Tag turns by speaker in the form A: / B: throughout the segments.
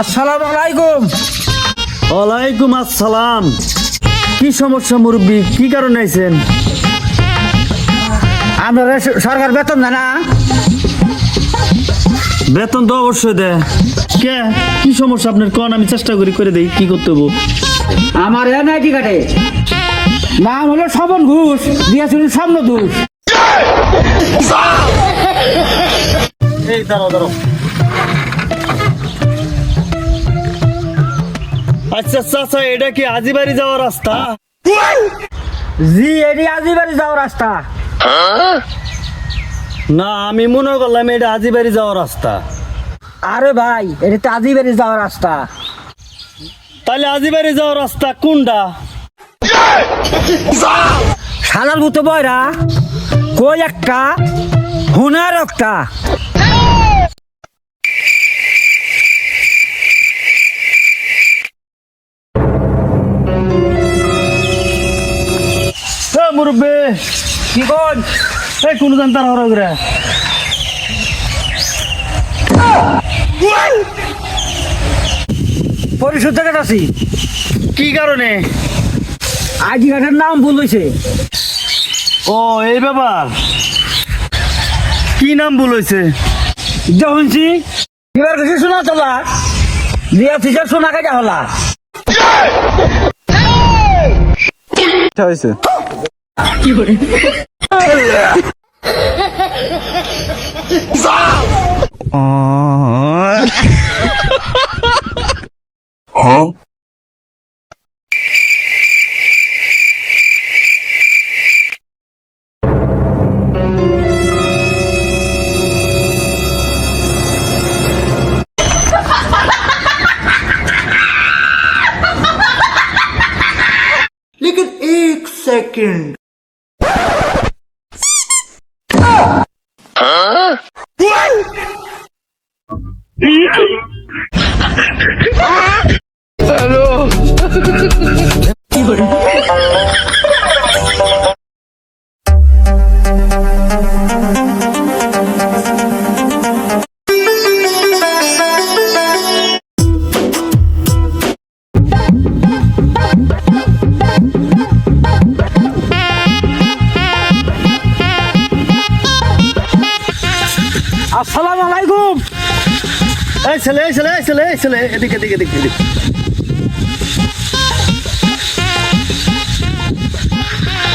A: আসসালামু আলাইকুম।
B: ওয়ালাইকুম আসসালাম। কি সমস্যা মুরব্বী, কি কারণে আইছেন?
A: আপনারা সরকার বেতন দেয় না?
B: বেতন তো অবশ্যই দেয়। কে কি সমস্যা আপনার কোন, আমি চেষ্টা করি করে দেই কি করতে হবো।
A: আমার এনআইডি কার্ডে নাম হলো স্বপন ঘোষ, দিয়েছিলেন স্বপ্ন ঘোষ।
B: এই দাঁড়াও দাঁড়াও। আচ্ছা আচ্ছা আচ্ছা, এটা কি আজিবাড়ি যাওয়ার রাস্তা?
A: জি, এটি আজিবাড়ি যাওয়ার রাস্তা।
B: না, আমি মনে করলাম এটা আজিবাড়ি যাওয়ার রাস্তা।
A: আরে ভাই, এটা তো আজিবাড়ি যাওয়ার রাস্তা।
B: তাহলে আজিবাড়ি যাওয়ার রাস্তা কোনটা?
A: সালার মতো বয়রা কই একটা হুনার একটা।
B: মুরব্বী
A: কি কোন?
B: এই কোন জানতার হরো করে
A: পরিশোধ থেকে আছি।
B: কি কারণে?
A: আইডি কার্ডের নাম ভুল হয়েছে।
B: ও এই ব্যাপার, কি নাম ভুল হয়েছে?
A: শুনছি এবার কিছু শোনা তোলা দিয়া থেকে শোনা কাজা হলা।
B: হয়েছে
A: কি করে?
C: लेकिन एक सेकंड
A: আসসালামু আলাইকুম।
B: এই ছেলে এই ছেলে এই ছেলে এই ছেলে এদিকে এদিকে এদিকে এদিকে।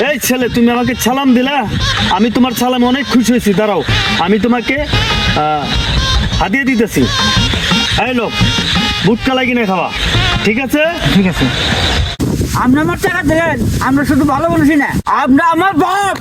B: এই ছেলে, তুমি আমাকে সালাম দিলা, আমি তোমার সালামে অনেক খুশি হয়েছি। দাঁড়াও, আমি তোমাকে হাদিয়ে দিতেছি। এই লোক, বুটকালা কিনে খাওয়া, ঠিক আছে?
A: ঠিক আছে, আপনি আমার টাকা দিলেন, আমরা শুধু ভালো বলছি না, আপনি আমার বাপ।